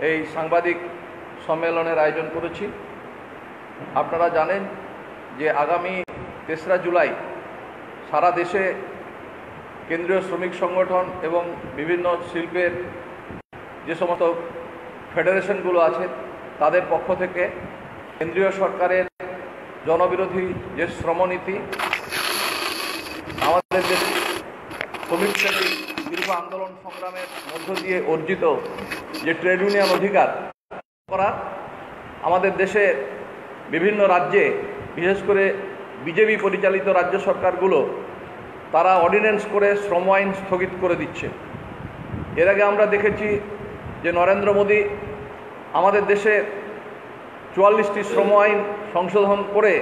এই সাংবাদিক সম্মেলনের আয়োজন করেছি। আপনারা জানেন যে আগামী 3রা জুলাই সারা দেশে কেন্দ্রীয় শ্রমিক সংগঠন এবং বিভিন্ন শিল্পের যে সমস্ত ফেডারেশনগুলো আছে তাদের পক্ষ থেকে কেন্দ্রীয় সরকারের জনবিরোধী যে শ্রমনীতি, আমাদের দেশে শ্রমিক শ্রেণীর দীর্ঘ আন্দোলন সংগ্রামের মধ্য দিয়ে অর্জিত যে ট্রেড ইউনিয়ন অধিকার করা, আমাদের দেশে বিভিন্ন রাজ্যে বিশেষ করে বিজেপি পরিচালিত রাজ্য সরকারগুলো তারা অর্ডিন্যান্স করে শ্রম আইন স্থগিত করে দিচ্ছে। এর আগে আমরা দেখেছি যে নরেন্দ্র মোদী আমাদের দেশে 44টি শ্রম আইন সংশোধন করে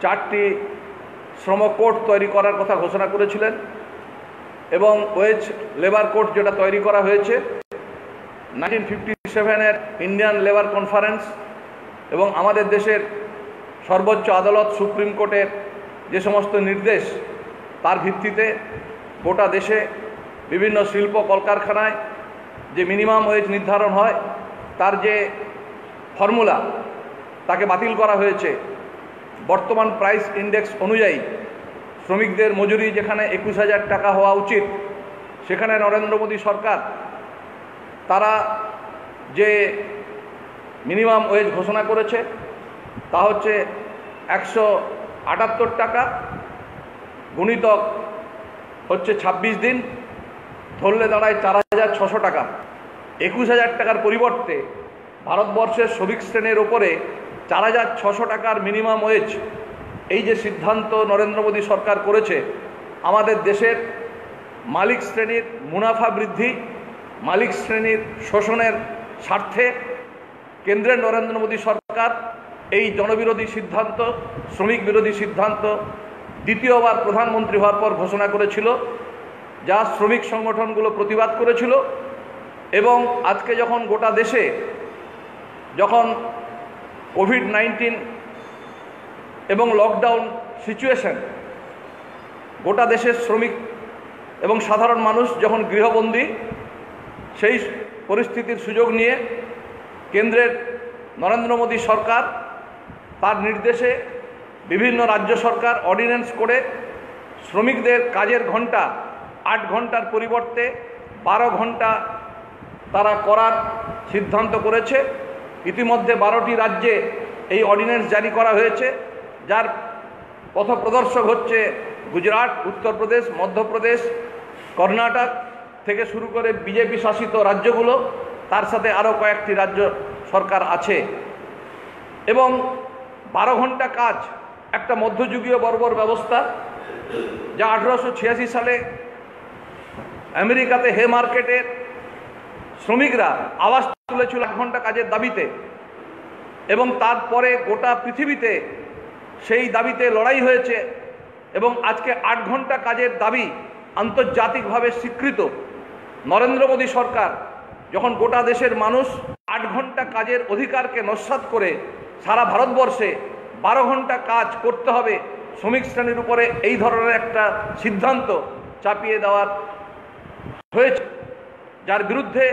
4টি শ্রম কোড তৈরি করার কথা ঘোষণা করেছিলেন এবং ওয়েজ লেবার কোড যেটা তৈরি করা হয়েছে 1957-এর ইন্ডিয়ান লেবার কনফারেন্স এবং আমাদের দেশের সর্বোচ্চ আদালত সুপ্রিম কোর্টের যে সমস্ত নির্দেশ তার ভিত্তিতে গোটা দেশে বিভিন্ন শিল্প কলকারখানায় যে মিনিমাম ওয়েজ নির্ধারণ হয় তার যে ফর্মুলা তাকে বাতিল করা হয়েছে। বর্তমান প্রাইস ইন্ডেক্স অনুযায়ী শ্রমিকদের মজুরি যেখানে 21,000 টাকা হওয়া উচিত সেখানে নরেন্দ্র মোদী সরকার তারা যে মিনিমাম ওয়েজ ঘোষণা করেছে তা হচ্ছে 178 টাকা, গুণিতক হচ্ছে 26 দিন, ধরলে দাঁড়ায় 4,600 টাকা। 21,000 টাকার পরিবর্তে ভারতবর্ষের শ্রমিক শ্রেণীর ওপরে 4,600 টাকার মিনিমাম ওয়েজ এই যে সিদ্ধান্ত নরেন্দ্র মোদী সরকার করেছে, আমাদের দেশের মালিক শ্রেণীর মুনাফা বৃদ্ধি, মালিক শ্রেণীর শোষণের স্বার্থে কেন্দ্রের নরেন্দ্র মোদী সরকার এই জনবিরোধী সিদ্ধান্ত, শ্রমিক বিরোধী সিদ্ধান্ত দ্বিতীয়বার প্রধানমন্ত্রী হওয়ার পর ঘোষণা করেছিল, যা শ্রমিক সংগঠনগুলো প্রতিবাদ করেছিল। এবং আজকে যখন গোটা দেশে যখন কোভিড-19 এবং লকডাউন সিচুয়েশন, গোটা দেশের শ্রমিক এবং সাধারণ মানুষ যখন গৃহবন্দী, সেই পরিস্থিতির সুযোগ নিয়ে কেন্দ্রের নরেন্দ্র মোদী সরকার তার নির্দেশে বিভিন্ন রাজ্য সরকার অর্ডিন্যান্স করে শ্রমিকদের কাজের ঘন্টা 8 ঘন্টার পরিবর্তে 12 ঘন্টা তারা করার সিদ্ধান্ত করেছে। ইতিমধ্যে 12টি রাজ্যে এই অর্ডিন্যান্স জারি করা হয়েছে, যার পথপ্রদর্শক হচ্ছে গুজরাট, উত্তরপ্রদেশ, মধ্যপ্রদেশ, কর্ণাটক থেকে শুরু করে বিজেপি শাসিত রাজ্যগুলো, তার সাথে আরও কয়েকটি রাজ্য সরকার আছে। এবং 12 ঘন্টা কাজ একটা মধ্যযুগীয় বর্বর ব্যবস্থা, যা 1886 সালে আমেরিকাতে হে মার্কেটের শ্রমিকরা আওয়াজ তুলেছিল 8 ঘন্টা কাজের দাবিতে, এবং তারপরে গোটা পৃথিবীতে সেই দাবিতে লড়াই হয়েছে এবং আজকে 8 ঘন্টা কাজের দাবি আন্তর্জাতিকভাবে স্বীকৃত। নরেন্দ্র মোদী সরকার যখন গোটা দেশের মানুষ 8 ঘন্টা কাজের অধিকারকে নস্যাৎ করে সারা ভারতবর্ষে 12 ঘন্টা কাজ করতে হবে, শ্রমিক শ্রেণীর উপরে এই ধরনের একটা সিদ্ধান্ত চাপিয়ে দেওয়ার হয়েছে, যার বিরুদ্ধে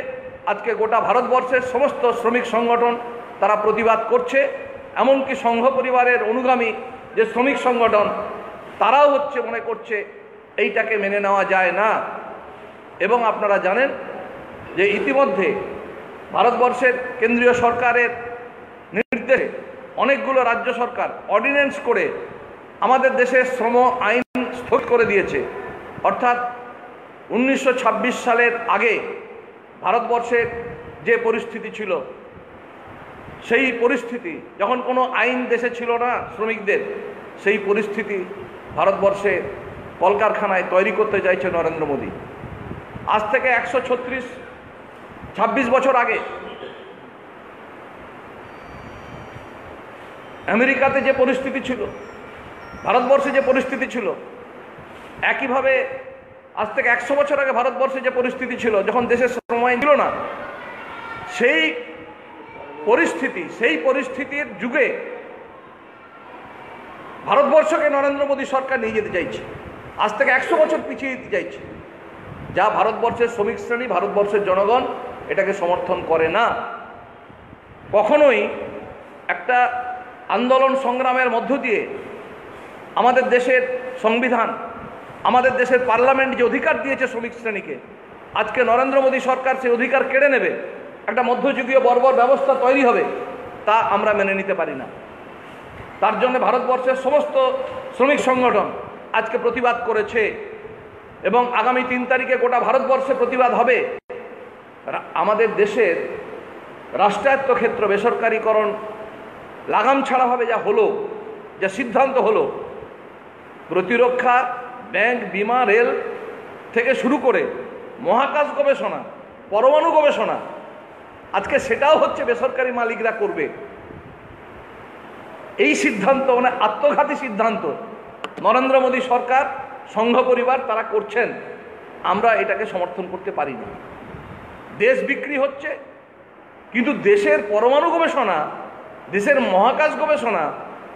আজকে গোটা ভারতবর্ষের সমস্ত শ্রমিক সংগঠন তারা প্রতিবাদ করছে। এমনকি সংঘ পরিবারের অনুগামী যে শ্রমিক সংগঠন তারাও মনে করছে এইটাকে মেনে নেওয়া যায় না। এবং আপনারা জানেন যে ইতিমধ্যে ভারতবর্ষের কেন্দ্রীয় সরকারের নির্দেশে অনেকগুলো রাজ্য সরকার অর্ডিন্যান্স করে আমাদের দেশের শ্রম আইন স্থগিত করে দিয়েছে। অর্থাৎ 1926 সালের আগে ভারতবর্ষের যে পরিস্থিতি ছিল, সেই পরিস্থিতি যখন কোনো আইন দেশে ছিল না শ্রমিকদের, সেই পরিস্থিতি ভারতবর্ষে কলকারখানায় তৈরি করতে চাইছে নরেন্দ্র মোদী। আজ থেকে 26 বছর আগে আমেরিকাতে যে পরিস্থিতি ছিল, ভারতবর্ষে যে পরিস্থিতি ছিল, একইভাবে আজ থেকে 100 বছর আগে ভারতবর্ষে যে পরিস্থিতি ছিল যখন দেশের শ্রম আইন ছিল না, সেই পরিস্থিতির যুগে ভারতবর্ষকে নরেন্দ্র মোদী সরকার নিয়ে যেতে চাইছে, আজ থেকে 100 বছর পিছিয়ে দিতে চাইছে, যা ভারতবর্ষের শ্রমিক শ্রেণী, ভারতবর্ষের জনগণ এটাকে সমর্থন করে না। কখনোই একটা আন্দোলন সংগ্রামের মধ্য দিয়ে আমাদের দেশের সংবিধান, আমাদের দেশের পার্লামেন্ট যে অধিকার দিয়েছে শ্রমিক শ্রেণীকে, আজকে নরেন্দ্র মোদী সরকার সেই অধিকার কেড়ে নেবে, একটা মধ্যযুগীয় বর্বর ব্যবস্থা তৈরি হবে, তা আমরা মেনে নিতে পারি না। তার জন্য ভারতবর্ষের সমস্ত শ্রমিক সংগঠন আজকে প্রতিবাদ করেছে এবং আগামী 3 তারিখে গোটা ভারতবর্ষে প্রতিবাদ হবে। আমাদের দেশের রাষ্ট্রায়ত্ত ক্ষেত্র বেসরকারীকরণ লাগাম ছাড়াভাবে যা হলো, যা সিদ্ধান্ত হলো, প্রতিরক্ষা, ব্যাংক, বিমা, রেল থেকে শুরু করে মহাকাশ গবেষণা, পরমাণু গবেষণা, আজকে সেটাও হচ্ছে বেসরকারি মালিকরা করবে। এই সিদ্ধান্ত মানে আত্মঘাতী সিদ্ধান্ত নরেন্দ্র মোদী সরকার, সংঘ পরিবার তারা করছেন। আমরা এটাকে সমর্থন করতে পারি না। দেশ বিক্রি হচ্ছে, কিন্তু দেশের পরমাণু গবেষণা, দেশের মহাকাশ গবেষণা,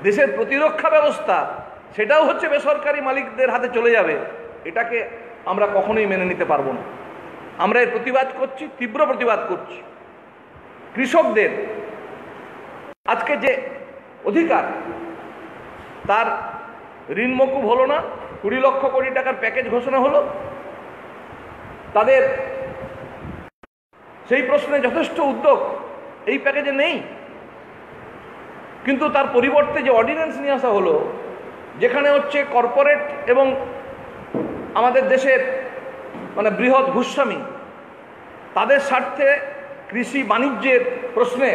দেশের প্রতিরক্ষা ব্যবস্থা, সেটাও হচ্ছে বেসরকারি মালিকদের হাতে চলে যাবে। এটাকে আমরা কখনোই মেনে নিতে পারবো না। আমরা এর প্রতিবাদ করছি, তীব্র প্রতিবাদ করছি। কৃষকদের আজকে যে অধিকার, তার ঋণ মকুব হলো না, 20 লক্ষ কোটি টাকার প্যাকেজ ঘোষণা হলো, তাদের সেই প্রশ্নে যথেষ্ট উদ্যোগ এই প্যাকেজে নেই। কিন্তু তার পরিবর্তে যে অর্ডিন্যান্স নিয়ে আসা হলো, যেখানে হচ্ছে কর্পোরেট এবং আমাদের দেশের মানে বৃহৎ ভূস্বামী তাদের স্বার্থে কৃষি বাণিজ্যের প্রশ্নে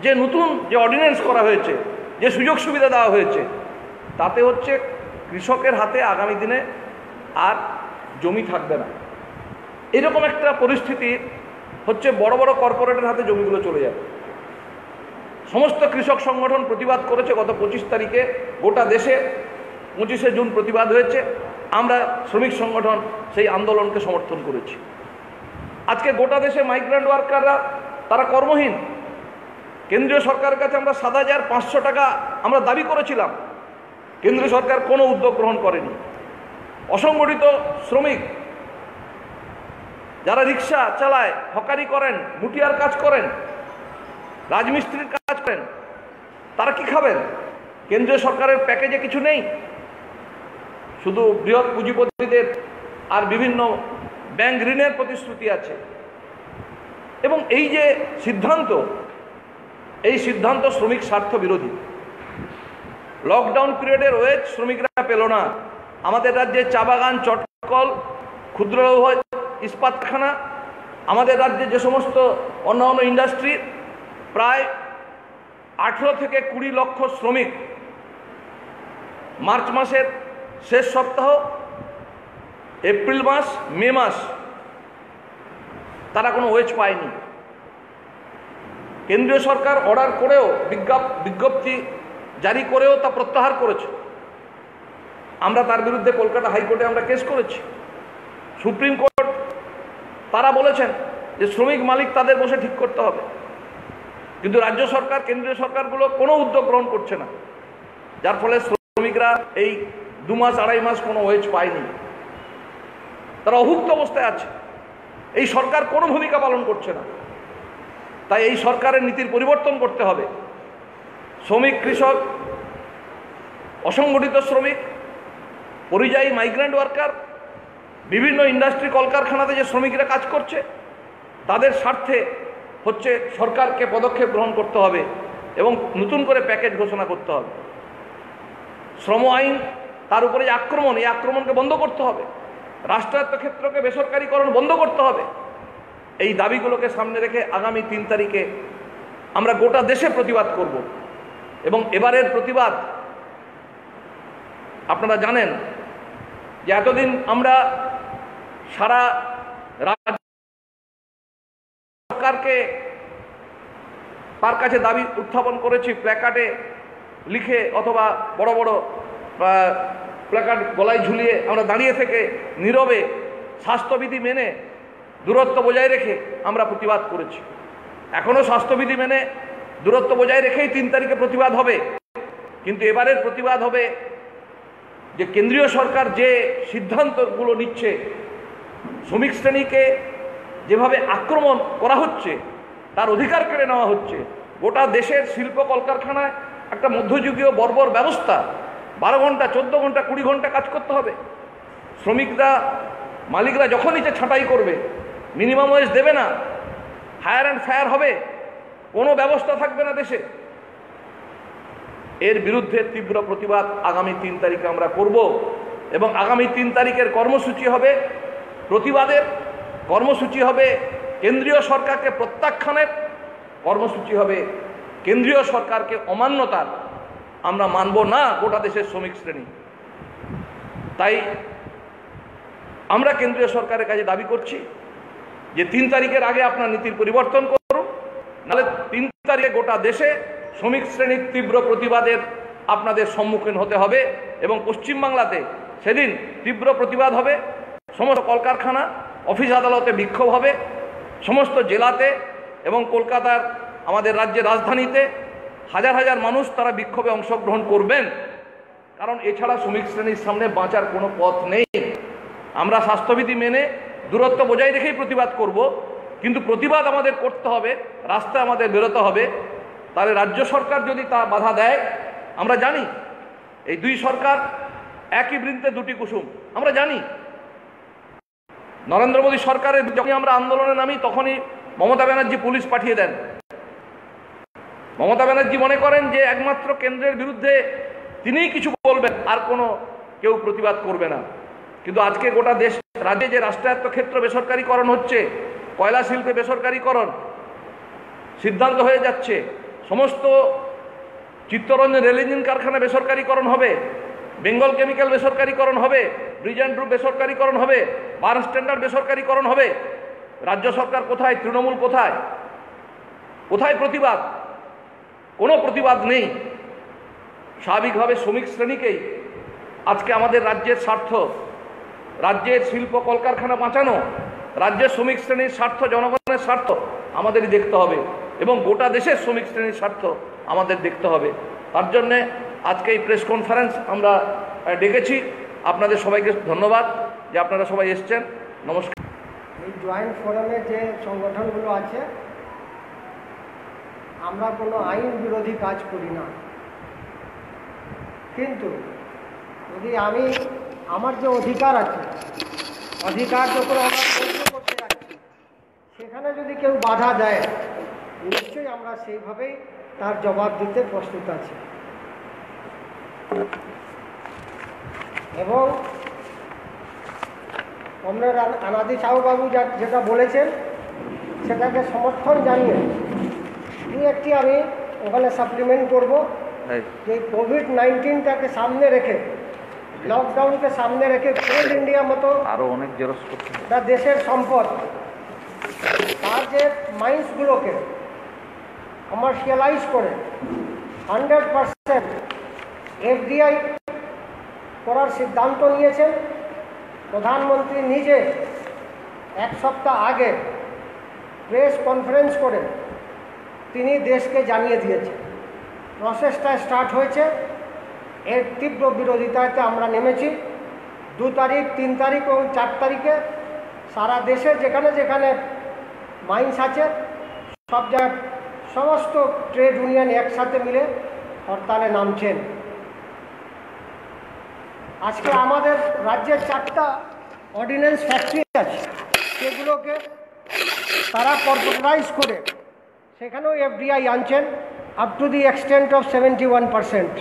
যে নতুন যে অর্ডিন্যান্স করা হয়েছে, যে সুযোগ সুবিধা দেওয়া হয়েছে, তাতে হচ্ছে কৃষকের হাতে আগামী দিনে আর জমি থাকবে না। এরকম একটা পরিস্থিতি হচ্ছে, বড় বড় কর্পোরেটের হাতে জমিগুলো চলে যাবে। সমস্ত কৃষক সংগঠন প্রতিবাদ করেছে। গত 25 তারিখে গোটা দেশে 25শে জুন প্রতিবাদ হয়েছে। আমরা শ্রমিক সংগঠন সেই আন্দোলনকে সমর্থন করেছি। আজকে গোটা দেশে মাইগ্রেন্ট ওয়ার্কাররা তারা কর্মহীন। কেন্দ্রীয় সরকারের কাছে আমরা 7,500 টাকা আমরা দাবি করেছিলাম, কেন্দ্রীয় সরকার কোনো উদ্যোগ গ্রহণ করেনি। অসংগঠিত শ্রমিক যারা রিক্সা চালায়, হকারি করেন, মুটিয়ার কাজ করেন, রাজমিস্ত্রির কাজ করেন, তারা কি খাবেন? কেন্দ্রীয় সরকারের প্যাকেজে কিছু নেই, শুধু বৃহৎ পুঁজিপতিদের আর বিভিন্ন ব্যাংক ঋণের প্রতিশ্রুতি আছে। এবং এই যে সিদ্ধান্ত, এই সিদ্ধান্ত শ্রমিক স্বার্থ বিরোধী। লকডাউন পিরিয়ডের ওয়েজ শ্রমিকরা পেল না। আমাদের রাজ্যে চা বাগান, চটকল, ক্ষুদ্র লৌহ ইস্পাত কারখানা, আমাদের রাজ্যে যে সমস্ত অন্যান্য ইন্ডাস্ট্রি, প্রায় 18 থেকে 20 লক্ষ শ্রমিক মার্চ মাসের শেষ সপ্তাহ, এপ্রিল মাস, মে মাস তারা কোনো ওয়েজ পায়নি। কেন্দ্রীয় সরকার অর্ডার করেও, বিজ্ঞপ্তি জারি করেও তা প্রত্যাহার করেছে। আমরা তার বিরুদ্ধে কলকাতা হাইকোর্টে আমরা কেস করেছি। সুপ্রিম কোর্ট তারা বলেছেন যে শ্রমিক মালিক তাদের বসে ঠিক করতে হবে, কিন্তু রাজ্য সরকার, কেন্দ্রীয় সরকারগুলো কোনো উদ্যোগ গ্রহণ করছে না, যার ফলে শ্রমিকরা এই 2 মাস 2.5 মাস কোনো ওয়েজ পায়নি। তারা অভুক্ত অবস্থায় আছে। এই সরকার কোনো ভূমিকা পালন করছে না। তাই এই সরকারের নীতির পরিবর্তন করতে হবে। শ্রমিক, কৃষক, অসংগঠিত শ্রমিক, পরিযায়ী মাইগ্রেন্ট ওয়ার্কার, বিভিন্ন ইন্ডাস্ট্রি, কলকারখানাতে যে শ্রমিকরা কাজ করছে, তাদের স্বার্থে হচ্ছে সরকারকে পদক্ষেপ গ্রহণ করতে হবে এবং নতুন করে প্যাকেজ ঘোষণা করতে হবে। শ্রম আইন, তার উপরে যে আক্রমণ, এই আক্রমণকে বন্ধ করতে হবে। রাষ্ট্রায়ত্ত ক্ষেত্রকে বেসরকারীকরণ বন্ধ করতে হবে। এই দাবিগুলোকে সামনে রেখে আগামী 3 তারিখে আমরা গোটা দেশে প্রতিবাদ করব। এবং এবারের প্রতিবাদ আপনারা জানেন যে এতদিন আমরা সারা রাজ্য সরকারকে তার কাছে দাবি উত্থাপন করেছি, প্ল্যাকার্ডে লিখে অথবা বড় বড় প্ল্যাকার্ড গলায় ঝুলিয়ে আমরা দাঁড়িয়ে থেকে নীরবে স্বাস্থ্যবিধি মেনে, দূরত্ব বজায় রেখে আমরা প্রতিবাদ করেছি। এখনও স্বাস্থ্যবিধি মেনে, দূরত্ব বজায় রেখেই 3 তারিখে প্রতিবাদ হবে। কিন্তু এবারের প্রতিবাদ হবে যে কেন্দ্রীয় সরকার যে সিদ্ধান্তগুলো নিচ্ছে, শ্রমিক শ্রেণীকে যেভাবে আক্রমণ করা হচ্ছে, তার অধিকার কেড়ে নেওয়া হচ্ছে, গোটা দেশের শিল্প কলকারখানায় একটা মধ্যযুগীয় বর্বর ব্যবস্থা, 12 ঘন্টা 14 ঘন্টা 20 ঘন্টা কাজ করতে হবে। শ্রমিকরা মালিকরা যখন ইচ্ছে ছাঁটাই করবে, মিনিমাম ওয়েজ দেবে না, হায়ার অ্যান্ড ফায়ার হবে, কোনো ব্যবস্থা থাকবে না দেশে। এর বিরুদ্ধে তীব্র প্রতিবাদ আগামী 3 তারিখে আমরা করব এবং আগামী 3 তারিখের কর্মসূচি হবে প্রতিবাদের, কর্মসূচি হবে কেন্দ্রীয় সরকারকে প্রত্যাখ্যানের, কর্মসূচি হবে কেন্দ্রীয় সরকারকে অমান্যতার। আমরা মানব না গোটা দেশের শ্রমিক শ্রেণী। তাই আমরা কেন্দ্রীয় সরকারের কাছে দাবি করছি যে 3 তারিখের আগে আপনার নীতির পরিবর্তন করুন, নাহলে 3 তারিখে গোটা দেশে শ্রমিক শ্রেণীর তীব্র প্রতিবাদের আপনাদের সম্মুখীন হতে হবে এবং পশ্চিমবাংলাতে সেদিন তীব্র প্রতিবাদ হবে। সমস্ত কলকারখানা, অফিস আদালতে বিক্ষোভ হবে, সমস্ত জেলাতে এবং কলকাতার আমাদের রাজ্যের রাজধানীতে হাজার হাজার মানুষ তারা বিক্ষোভে অংশগ্রহণ করবেন। কারণ এছাড়া শ্রমিক শ্রেণীর সামনে বাঁচার কোনো পথ নেই। আমরা স্বাস্থ্যবিধি মেনে দূরত্ব বজায় রেখেই প্রতিবাদ করব, কিন্তু প্রতিবাদ আমাদের করতে হবে, রাস্তায় আমাদের বেরোতে হবে। তাহলে রাজ্য সরকার যদি তা বাধা দেয়, আমরা জানি এই 2 সরকার একই বৃন্তে 2টি কুসুম। আমরা জানি নরেন্দ্র মোদী সরকারের যখনই আমরা আন্দোলনে নামি তখনই মমতা ব্যানার্জি পুলিশ পাঠিয়ে দেন। মমতা ব্যানার্জি মনে করেন যে একমাত্র কেন্দ্রের বিরুদ্ধে তিনিই কিছু বলবেন, আর কোনো কেউ প্রতিবাদ করবে না। কিন্তু আজকে গোটা দেশ রাজ্যে যে রাষ্ট্রায়ত্ত ক্ষেত্র বেসরকারীকরণ হচ্ছে, কয়লা শিল্পে বেসরকারীকরণ সিদ্ধান্ত হয়ে যাচ্ছে, সমস্ত চিত্তরঞ্জন রেল ইঞ্জিন কারখানা বেসরকারীকরণ হবে, বেঙ্গল কেমিক্যাল বেসরকারীকরণ হবে, ব্রিজ অ্যান্ড রুট বেসরকারীকরণ হবে, বার স্ট্যান্ডার্ড বেসরকারীকরণ হবে। রাজ্য সরকার কোথায়? তৃণমূল কোথায়? কোথায় প্রতিবাদ? কোনো প্রতিবাদ নেই। স্বাভাবিকভাবে শ্রমিক শ্রেণীকেই আজকে আমাদের রাজ্যের স্বার্থ, রাজ্যের শিল্প কলকারখানা বাঁচানো, রাজ্যের শ্রমিক শ্রেণীর স্বার্থ, জনগণের স্বার্থ আমাদেরই দেখতে হবে এবং গোটা দেশের শ্রমিক শ্রেণীর স্বার্থ আমাদের দেখতে হবে। তার জন্যে আজকে এই প্রেস কনফারেন্স আমরা ডেকেছি। আপনাদের সবাইকে ধন্যবাদ যে আপনারা সবাই এসছেন। নমস্কার। এই জয়েন্ট ফোরামে যে সংগঠনগুলো আছে, আমরা কোনো আইন বিরোধী কাজ করি না, কিন্তু যদি আমার যে অধিকার আছে, অধিকার যখন আমরা প্রয়োগ করতে যাচ্ছি, সেখানে যদি কেউ বাধা দেয়, নিশ্চয়ই আমরা সেইভাবেই তার জবাব দিতে প্রস্তুত আছি। এবং কমরেড আনাদি সাহুবাবু যেটা বলেছেন সেটাকে সমর্থন জানিয়ে 2-1টি আমি ওখানে সাপ্লিমেন্ট করব। যে কোভিড-19টাকে সামনে রেখে, লকডাউনকে সামনে রেখে কোল ইন্ডিয়া মতো আরও অনেক জেরক্স করতে দেশের সম্পদ, তার যে মাইন্সগুলোকে কমার্শিয়ালাইজ করে 100% এফডিআই করার সিদ্ধান্ত নিয়েছেন। প্রধানমন্ত্রী নিজে 1 সপ্তাহ আগে প্রেস কনফারেন্স করে তিনি দেশকে জানিয়ে দিয়েছেন। প্রসেসটা স্টার্ট হয়েছে, এর তীব্র বিরোধিতাতে আমরা নেমেছি। 2 তারিখ, 3 তারিখ এবং 4 তারিখে সারা দেশে যেখানে যেখানে মাইন্স আছে সব জায়গায় সমস্ত ট্রেড ইউনিয়ন একসাথে মিলে হরতালে নামছেন। আজকে আমাদের রাজ্যের 4টা অর্ডিন্যান্স ফ্যাক্টরি আছে, সেগুলোকে তারা কর্পোরেটাইজ করে সেখানেও এফডিআই আনছেন up to the extent of 71%।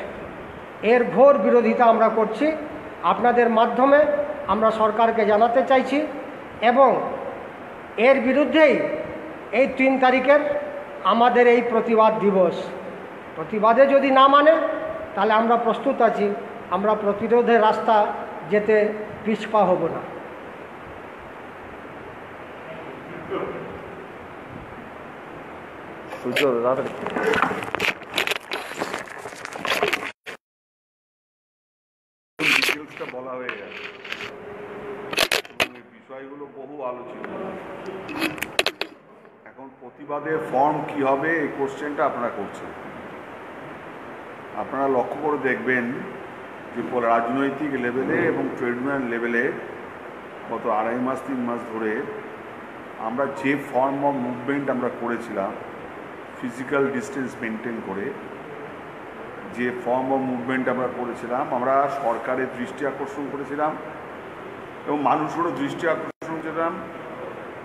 এর ঘোর বিরোধিতা আমরা করছি। আপনাদের মাধ্যমে আমরা সরকারকে জানাতে চাইছি এবং এর বিরুদ্ধেই এই 3 তারিখের আমাদের এই প্রতিবাদ দিবস। প্রতিবাদে যদি না মানে তাহলে আমরা প্রস্তুত আছি, আমরা প্রতিরোধের রাস্তা যেতে পিছপা হব না। বলা হয়ে গেছে এবং এই বিষয়গুলো বহু আলোচিত। এখন প্রতিবাদের ফর্ম কি হবে এই কোশ্চেনটা আপনারা করছেন। আপনারা লক্ষ্য করে দেখবেন যে রাজনৈতিক লেভেলে এবং ট্রেড ইউনিয়ন লেভেলে গত 2.5 মাস 3 মাস ধরে আমরা যে ফর্ম অফ মুভমেন্ট আমরা করেছিলাম ফিজিক্যাল ডিস্টেন্স মেনটেন করে যে ফর্ম অফ মুভমেন্ট আমরা করেছিলাম, আমরা সরকারের দৃষ্টি আকর্ষণ করেছিলাম এবং মানুষেরও দৃষ্টি আকর্ষণ করেছিলাম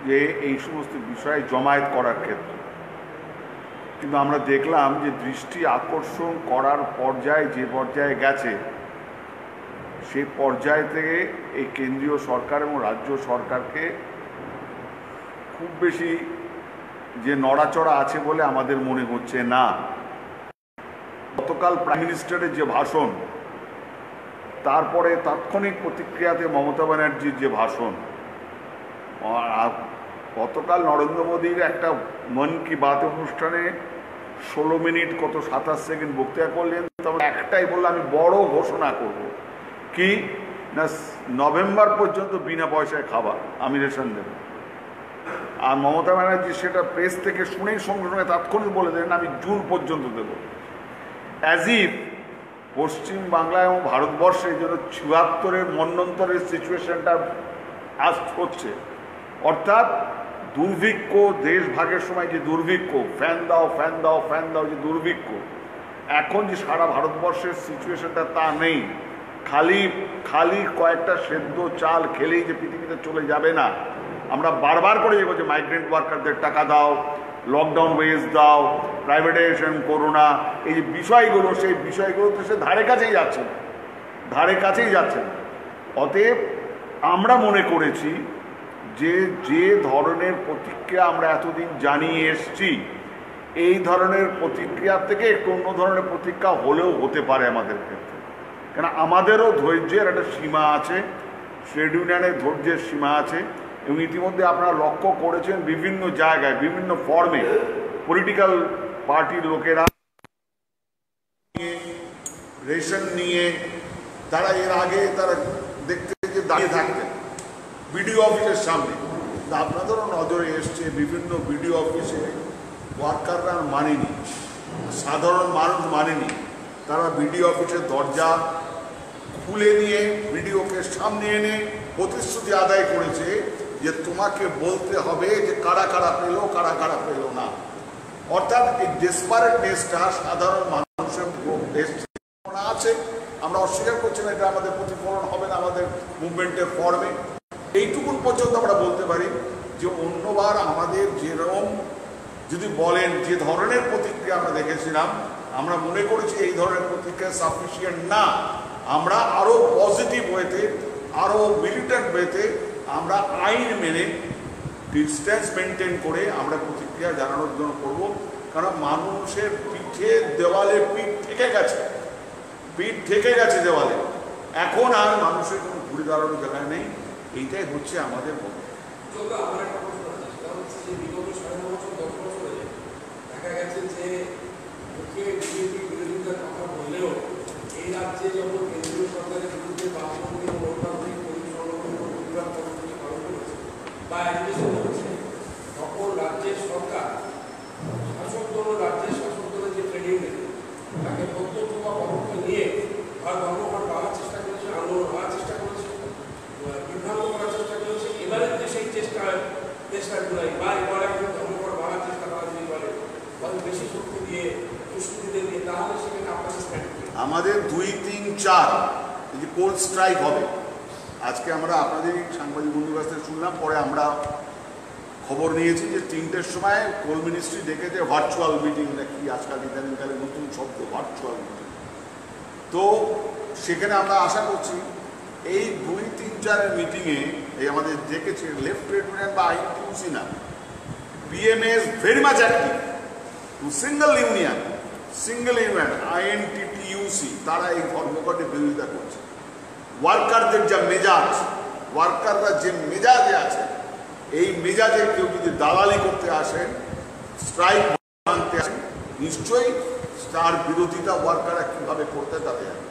যে এই সমস্ত বিষয়ে জমায়েত করার ক্ষেত্রে। কিন্তু আমরা দেখলাম যে দৃষ্টি আকর্ষণ করার পর্যায়ে যে পর্যায়ে গেছে, সেই পর্যায় থেকে এই কেন্দ্রীয় সরকার এবং রাজ্য সরকারকে খুব বেশি যে নড়াচড়া আছে বলে আমাদের মনে হচ্ছে না। গতকাল প্রাইম মিনিস্টারের যে ভাষণ, তারপরে তাৎক্ষণিক প্রতিক্রিয়াতে মমতা ব্যানার্জির যে ভাষণ, গতকাল নরেন্দ্র মোদীর একটা মন কি বাত অনুষ্ঠানে 16 মিনিট কত 27 সেকেন্ড বক্তৃতা করলেন। তবে একটাই বললো, আমি বড় ঘোষণা করব কি না, নভেম্বর পর্যন্ত বিনা পয়সায় খাবার আমি রেশন দেব। আর মমতা ব্যানার্জি সেটা প্রেস থেকে শুনেই সঙ্গে সঙ্গে তাৎক্ষণিক বলে দেন আমি জুন পর্যন্ত দেব। অ্যাজ ইফ পশ্চিম বাংলা এবং ভারতবর্ষে যেন ৭৪-এর মন্বন্তরের সিচুয়েশনটা আজ হচ্ছে। অর্থাৎ দুর্ভিক্ষ, দেশ ভাগের সময় যে দুর্ভিক্ষ, ফ্যান দাও ফ্যান দাও ফ্যান দাও যে দুর্ভিক্ষ, এখন যে সারা ভারতবর্ষের সিচুয়েশনটা তা নেই। খালি কয়েকটা সেদ্ধ চাল খেলেই যে পৃথিবীতে চলে যাবে না। আমরা বারবার করে যাবো যে মাইগ্রেন্ট ওয়ার্কারদের টাকা দাও, লকডাউন ওয়েজ দাও, প্রাইভেটাইজেশন করো না, এই যে বিষয়গুলো, সেই বিষয়গুলো তো সে ধারে কাছেই যাচ্ছে না, ধারে কাছেই যাচ্ছে না। অতএব আমরা মনে করেছি যে ধরনের প্রতিক্রিয়া আমরা এতদিন জানিয়ে এসছি, এই ধরনের প্রতিক্রিয়া থেকে একটু অন্য ধরনের প্রতিক্রিয়া হলেও হতে পারে আমাদের ক্ষেত্রে। কেন আমাদেরও ধৈর্যের একটা সীমা আছে, ট্রেড ইউনিয়নের ধৈর্যের সীমা আছে। এবং ইতিমধ্যে আপনারা লক্ষ্য করেছেন বিভিন্ন জায়গায় বিভিন্ন ফর্মে পলিটিক্যাল পার্টির লোকেরা রেশন নিয়ে তারা এর আগে তারা দেখতে যে দাঁড়িয়ে থাকতেন বিডিও অফিসের সামনে। আপনাদেরও নজরে এসছে বিভিন্ন বিডিও অফিসে ওয়ার্কাররা মানেনি, সাধারণ মানুষ মানেনি। তারা বিডিও অফিসের দরজা খুলে নিয়ে বিডিওকে সামনে এনে প্রতিশ্রুতি আদায় করেছে যে তোমাকে বলতে হবে যে কারা কারা পেল, কারা কারা পেল না। অর্থাৎ এই ডেসপারেটনেসটা সাধারণ মানুষের আছে। আমরা অস্বীকার করছি না, এটা আমাদের প্রতিফলন হবে না আমাদের মুভমেন্টের ফর্মে। এইটুকুন পর্যন্ত আমরা বলতে পারি যে অন্যবার আমাদের যেরকম যদি বলেন যে ধরনের প্রতিক্রিয়া আমরা দেখেছিলাম, আমরা মনে করেছি এই ধরনের প্রতিক্রিয়া সাফিসিয়েন্ট না। আমরা আরও পজিটিভ ওয়েতে, আরও মিলিটেন্ট ওয়েতে আমরা আইন মেনে ডিস্টেন্স মেনটেন করে আমরা প্রতিক্রিয়া জানানোর জন্য করব। কারণ মানুষের পিঠে দেওয়ালে পিঠ ঠেকে গেছে, পিঠ ঠেকে গেছে দেওয়ালে। এখন আর মানুষের কোনো ঘুরে দাঁড়ানোর জায়গায় নেই। এইটাই হচ্ছে আমাদের বক্তব্য। আমার একটা প্রশ্ন আছে, সেটা হচ্ছে যে বিগত ৬ বছর ১০ বছরে দেখা গেছে যে মুখে বিজেপি বিরোধিতার কথা বললেও এই রাজ্যে যখন কেন্দ্রীয় সরকারের বিরুদ্ধে বামপন্থী ও লোকতান্ত্রিক প্রতিবাদ কর্মসূচি পালন করেছে বা অ্যাজিটেশন হচ্ছে, তখন রাজ্যের সরকার শাসক দল, রাজ্যের শাসক দলের যে ট্রেড ইউনিয়ন তাকে প্রত্যক্ষ বা পরোক্ষ নিয়ে বা ধর্মঘট পাওয়ার চেষ্টা করেছে, আন্দোলন হওয়ার চেষ্টা করেছে, বিভ্রান্ত করার চেষ্টা করেছে। এবারে যে সেই চেষ্টাগুলাই বা এবারে ধর্মঘট বাড়ার চেষ্টা করা যদি বলে বেশি শক্তি দিয়ে দুষ্কৃতীদের দিয়ে, তাহলে সেখানে আপনাদের স্ট্যান্ড আমাদের ২, ৩, ৪ এই যে কোল্ড স্ট্রাইক হবে। আজকে আমরা আপনাদের সাংবাদিক বন্ধুর কাছ থেকে শুনলাম, পরে আমরা খবর নিয়েছি যে ৩টের সময় কোল মিনিস্ট্রি ডেকেছে ভার্চুয়াল মিটিং, নাকি আজকাল ইদানিংকালে নতুন শব্দ ভার্চুয়াল মিটিং। তো সেখানে আমরা আশা করছি এই ২, ৩, ৪-এর মিটিংয়ে এই আমাদের ডেকেছে লেফট ট্রেড ইউনিয়ন বা আইএনটিইউসি না, BMS very much active, single union INTTUC, তারা এই ধর্মঘটের বিরোধিতা করছে। ওয়ার্কারদের যা মেজাজ, ওয়ার্কাররা যে মেজাজে আছে, এই মেজাজে কেউ যদি দালালি করতে আসেন, স্ট্রাইক ভাঙতে আসেন, নিশ্চয়ই তার বিরোধিতা ওয়ার্কাররা কীভাবে করতে তাতে জানে।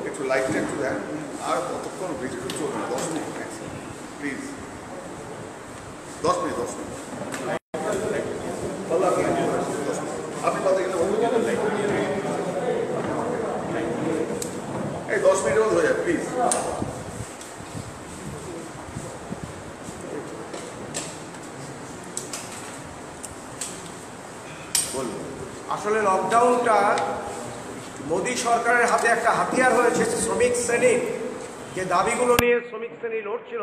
একটু লাইটটা একটু দেন, আর কতক্ষণ ভিডিও চলবে? 10 মিনিট প্লিজ, 10 মিনিট। আসলে লকডাউনটা মোদী সরকারের হাতে একটা হাতিয়ার হয়েছে শ্রমিক শ্রেণীর যে দাবিগুলো নিয়ে শ্রমিক শ্রেণী লড়ছিল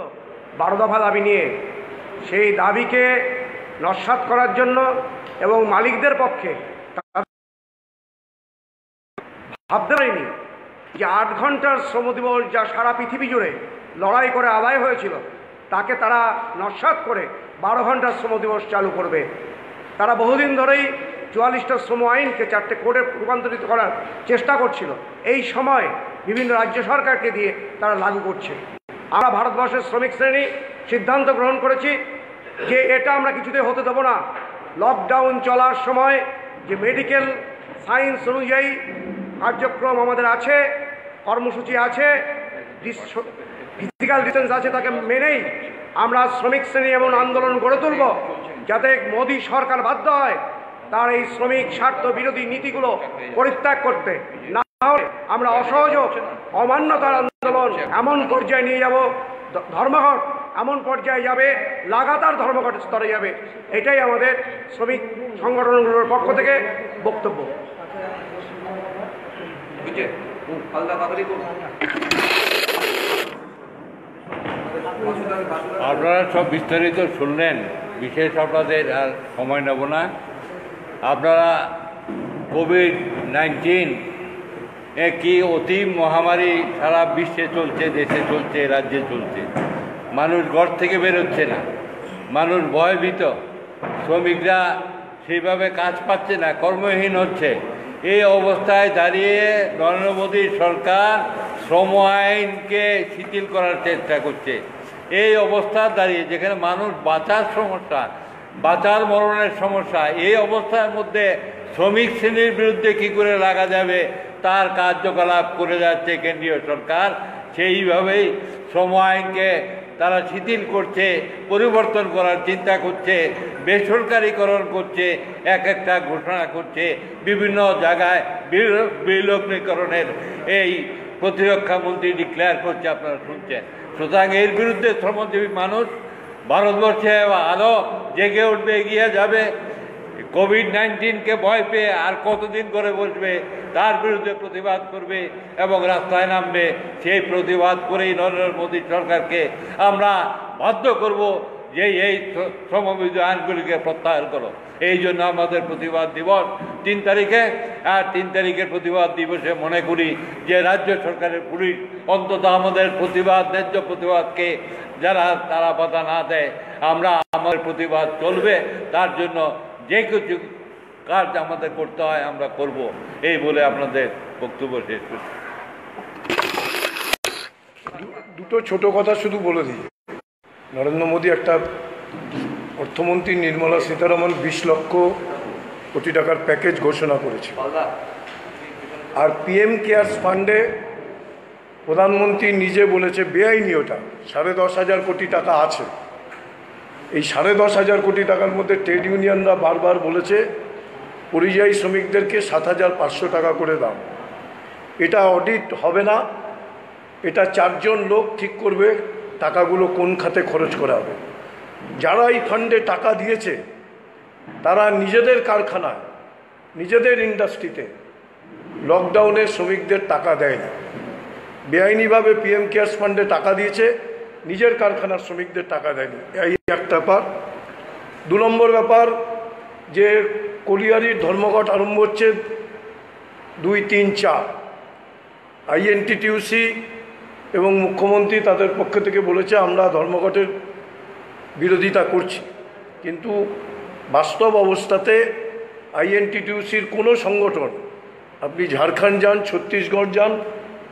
12 দফা দাবি নিয়ে, সেই দাবিকে নস্যাৎ করার জন্য এবং মালিকদের পক্ষে ভাবতে পারিনি যে 8 ঘন্টার শ্রম দিবস যা সারা পৃথিবী জুড়ে লড়াই করে আদায় হয়েছিল তাকে তারা নস্যাৎ করে 12 ঘন্টার শ্রম দিবস চালু করবে। তারা বহুদিন ধরেই 44টা শ্রম আইনকে 4টে কোডে রূপান্তরিত করার চেষ্টা করছিল। এই সময় বিভিন্ন রাজ্য সরকারকে দিয়ে তারা লাগু করছে। আমরা ভারতবর্ষের শ্রমিক শ্রেণী সিদ্ধান্ত গ্রহণ করেছি যে এটা আমরা কিছুতেই হতে দেব না। লকডাউন চলার সময় যে মেডিকেল সায়েন্স অনুযায়ী কার্যক্রম আমাদের আছে, কর্মসূচি আছে, ফিজিক্যাল ডিস্টেন্স আছে, তাকে মেনেই আমরা শ্রমিক শ্রেণী এমন আন্দোলন গড়ে তুলব যাতে মোদী সরকার বাধ্য হয় তার এই শ্রমিক স্বার্থ বিরোধী নীতিগুলো পরিত্যাগ করতে। না হলে আমরা অসহযোগ অমান্যতার আন্দোলন এমন পর্যায়ে নিয়ে যাব, ধর্মঘট এমন পর্যায়ে যাবে, লাগাতার ধর্মঘট স্তরে যাবে। এটাই আমাদের শ্রমিক সংগঠনগুলোর পক্ষ থেকে বক্তব্য। আপনারা সব বিস্তারিত শুনলেন, বিশেষ আপনাদের আর সময় নেব না। আপনারা কোভিড-19 কি অতি মহামারী সারা বিশ্বে চলছে, দেশে চলছে, রাজ্যে চলছে। মানুষ ঘর থেকে বেরোচ্ছে না, মানুষ ভয়ভীত, শ্রমিকরা সেইভাবে কাজ পাচ্ছে না, কর্মহীন হচ্ছে। এই অবস্থায় দাঁড়িয়ে নরেন্দ্র মোদী সরকার শ্রম আইনকে শিথিল করার চেষ্টা করছে। এই অবস্থা দাঁড়িয়ে যেখানে মানুষ বাঁচার সমস্যা, বাঁচার মরণের সমস্যা, এই অবস্থার মধ্যে শ্রমিক শ্রেণীর বিরুদ্ধে কী করে লাগা যাবে তার কার্যকলাপ করে যাচ্ছে কেন্দ্রীয় সরকার। সেইভাবেই শ্রম আইনকে তারা শিথিল করছে, পরিবর্তন করার চিন্তা করছে, বেসরকারিকরণ করছে, এক একটা ঘোষণা করছে, বিভিন্ন জায়গায় বিলগ্নীকরণের এই প্রতিরক্ষা মন্ত্রী ডিক্লেয়ার করছে, আপনারা শুনছেন। সুতরাং এর বিরুদ্ধে শ্রমজীবী মানুষ ভারতবর্ষে আরও জেগে উঠবে, এগিয়ে যাবে। কোভিড-19কে ভয় পেয়ে আর কতদিন করে বসবে, তার বিরুদ্ধে প্রতিবাদ করবে এবং রাস্তায় নামবে। সেই প্রতিবাদ করেই নরেন্দ্র মোদী সরকারকে আমরা বাধ্য করব যে এই শ্রমবিধি আইনগুলিকে প্রত্যাহার করো। এই জন্য আমাদের প্রতিবাদ দিবস 3 তারিখে। আর 3 তারিখের প্রতিবাদ দিবসে মনে করি যে রাজ্য সরকারের পুলিশ অন্তত আমাদের প্রতিবাদ, ন্যায্য প্রতিবাদকে যারা তারা বাধা না দেয়, আমাদের প্রতিবাদ চলবে। তার জন্য যে কিছু কাজ আমাদের করতে হয় আমরা করব, এই বলে আপনাদের বক্তব্য শেষ করছি। দুটো ছোট কথা শুধু বলে দিই। নরেন্দ্র মোদী একটা অর্থমন্ত্রী নির্মলা সীতারামন 20 লক্ষ কোটি টাকার প্যাকেজ ঘোষণা করেছে। আর পিএম কেয়ার্স ফান্ডে প্রধানমন্ত্রী নিজে বলেছে বেআইনি ওটা 10,500 কোটি টাকা আছে। এই 10,500 কোটি টাকার মধ্যে ট্রেড ইউনিয়নরা বারবার বলেছে পরিযায়ী শ্রমিকদেরকে 7,500 টাকা করে দাও। এটা অডিট হবে না, এটা 4 জন লোক ঠিক করবে টাকাগুলো কোন খাতে খরচ করা হবে। যারা এই ফান্ডে টাকা দিয়েছে তারা নিজেদের কারখানায়, নিজেদের ইন্ডাস্ট্রিতে লকডাউনে শ্রমিকদের টাকা দেয়নি। বেআইনিভাবে পিএম কেয়ার্স ফান্ডে টাকা দিয়েছে, নিজের কারখানার শ্রমিকদের টাকা দেয়নি। এই একটা ব্যাপার। 2 নম্বর ব্যাপার, যে কলিয়ারির ধর্মঘট আরম্ভ হচ্ছে 2, 3, 4। আইএনটিটিউসি এবং মুখ্যমন্ত্রী তাদের পক্ষ থেকে বলেছে আমরা ধর্মঘটের বিরোধিতা করছি, কিন্তু বাস্তব অবস্থাতে আইএনটিটিউসির কোনো সংগঠন, আপনি ঝাড়খণ্ড যান, ছত্তিশগড় যান,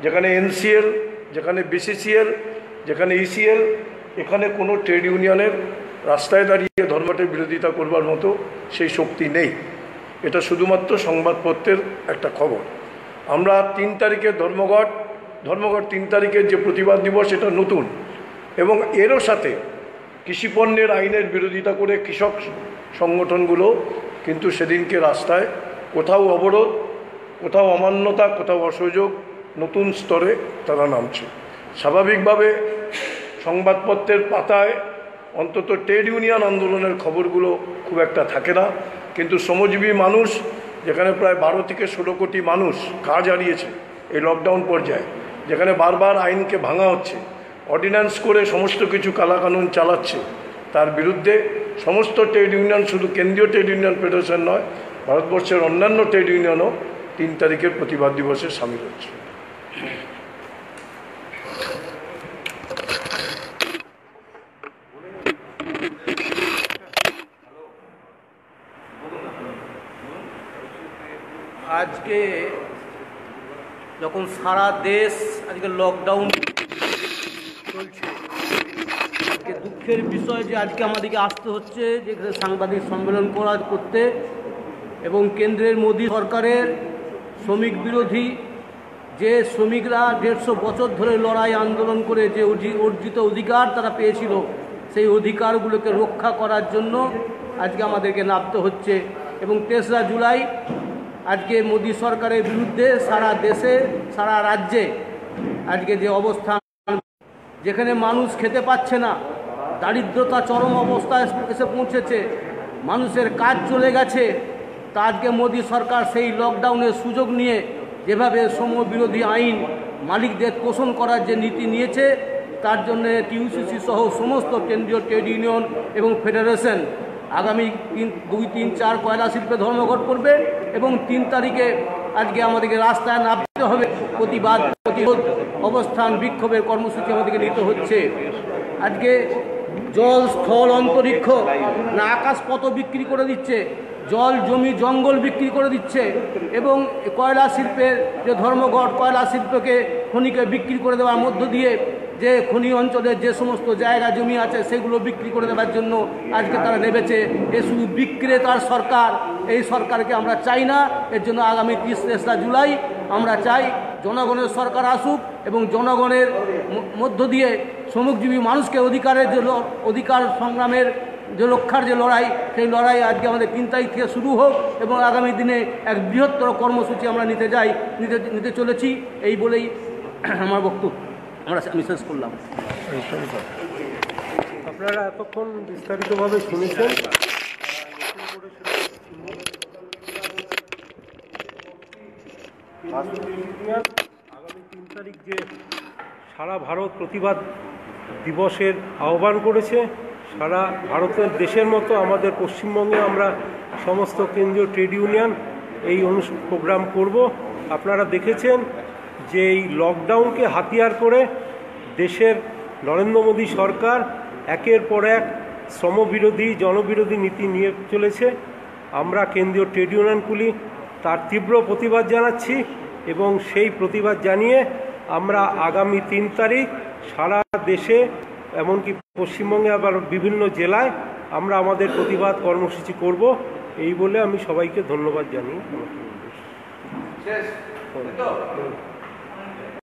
যেখানে এনসিএল, যেখানে বিসিসিএল, যেখানে ইসিএল, এখানে কোনো ট্রেড ইউনিয়নের রাস্তায় দাঁড়িয়ে ধর্মঘটের বিরোধিতা করবার মতো সেই শক্তি নেই। এটা শুধুমাত্র সংবাদপত্রের একটা খবর। আমরা 3 তারিখের ধর্মঘট 3 তারিখের যে প্রতিবাদ দিবস, এটা নতুন। এবং এরও সাথে কৃষিপণ্যের আইনের বিরোধিতা করে কৃষক সংগঠনগুলো কিন্তু সেদিনকে রাস্তায় কোথাও অবরোধ, কোথাও অমান্যতা, কোথাও অসহযোগ, নতুন স্তরে তারা নামছে। স্বাভাবিকভাবে সংবাদপত্রের পাতায় অন্তত ট্রেড ইউনিয়ন আন্দোলনের খবরগুলো খুব একটা থাকে না। কিন্তু শ্রমজীবী মানুষ, যেখানে প্রায় 12 থেকে 16 কোটি মানুষ কাজ হারিয়েছে এই লকডাউন পর্যায়ে, যেখানে বারবার আইনকে ভাঙা হচ্ছে, অর্ডিন্যান্স করে সমস্ত কিছু কালাকানুন চালাচ্ছে, তার বিরুদ্ধে সমস্ত ট্রেড ইউনিয়ন, শুধু কেন্দ্রীয় ট্রেড ইউনিয়ন ফেডারেশন নয়, ভারতবর্ষের অন্যান্য ট্রেড ইউনিয়নও 3 তারিখের প্রতিবাদ দিবসে সামিল হচ্ছে। আজকে যখন সারা দেশ আজকে লকডাউন চলছে, আজকে দুঃখের বিষয় যে আজকে আমাদেরকে আসতে হচ্ছে যে সাংবাদিক সম্মেলন করতে, এবং কেন্দ্রের মোদী সরকারের শ্রমিক বিরোধী যে শ্রমিকরা 150 বছর ধরে লড়াই আন্দোলন করে যে অর্জিত অধিকার তারা পেয়েছিল, সেই অধিকারগুলোকে রক্ষা করার জন্য আজকে আমাদেরকে নামতে হচ্ছে। এবং 3রা জুলাই আজকে মোদী সরকারের বিরুদ্ধে সারা দেশে, সারা রাজ্যে আজকে যে অবস্থান, যেখানে মানুষ খেতে পাচ্ছে না, দারিদ্রতা চরম অবস্থায় এসে পৌঁছেছে, মানুষের কাজ চলে গেছে, তা আজকে মোদী সরকার সেই লকডাউনের সুযোগ নিয়ে যেভাবে শ্রমবিরোধী আইন মালিকদের পোষণ করার যে নীতি নিয়েছে, তার জন্য টিউসিসি সহ সমস্ত কেন্দ্রীয় ট্রেড ইউনিয়ন এবং ফেডারেশন আগামী 2, 3, 4 কয়লা শিল্পে ধর্মঘট করবে, এবং 3 তারিখে আজকে আমাদেরকে রাস্তায় নামতে হবে। প্রতিবাদ, প্রতিরোধ, অবস্থান, বিক্ষোভের কর্মসূচি আমাদেরকে নিতে হচ্ছে। আজকে জল, স্থল, অন্তরিক্ষ না আকাশ পথ বিক্রি করে দিচ্ছে, জল, জমি, জঙ্গল বিক্রি করে দিচ্ছে, এবং কয়লা শিল্পের যে ধর্মঘট, কয়লা শিল্পকে, খনিকে বিক্রি করে দেওয়ার মধ্য দিয়ে যে খনি অঞ্চলের যে সমস্ত জায়গা জমি আছে সেগুলো বিক্রি করে দেওয়ার জন্য আজকে তারা নেমেছে। এ শুধু বিক্রেতার সরকার, এই সরকারকে আমরা চাই না। এর জন্য আগামী 3রা জুলাই আমরা চাই জনগণের সরকার আসুক, এবং জনগণের মধ্য দিয়ে শ্রমজীবী মানুষকে অধিকারের যে অধিকার সংগ্রামের যে রক্ষার যে লড়াই, সেই লড়াই আজকে আমাদের 3 তারিখ থেকে শুরু হোক, এবং আগামী দিনে এক বৃহত্তর কর্মসূচি আমরা নিতে চলেছি। এই বলেই আমার বক্তব্য আমি শেষ করলাম। আপনারা এতক্ষণ বিস্তারিতভাবে শুনেছেন। আগামী 3 তারিখ যে সারা ভারত প্রতিবাদ দিবসের আহ্বান করেছে, সারা ভারতের দেশের মতো আমাদের পশ্চিমবঙ্গে আমরা সমস্ত কেন্দ্রীয় ট্রেড ইউনিয়ন এই প্রোগ্রাম করব। আপনারা দেখেছেন যে এই লকডাউনকে হাতিয়ার করে দেশের নরেন্দ্র মোদী সরকার একের পর এক শ্রমবিরোধী, জনবিরোধী নীতি নিয়ে চলেছে। আমরা কেন্দ্রীয় ট্রেড ইউনিয়নগুলি তার তীব্র প্রতিবাদ জানাচ্ছি, এবং সেই প্রতিবাদ জানিয়ে আমরা আগামী 3 তারিখ সারা দেশে, এমনকি পশ্চিমবঙ্গে আবার বিভিন্ন জেলায় আমরা আমাদের প্রতিবাদ কর্মসূচি করব। এই বলে আমি সবাইকে ধন্যবাদ জানিয়ে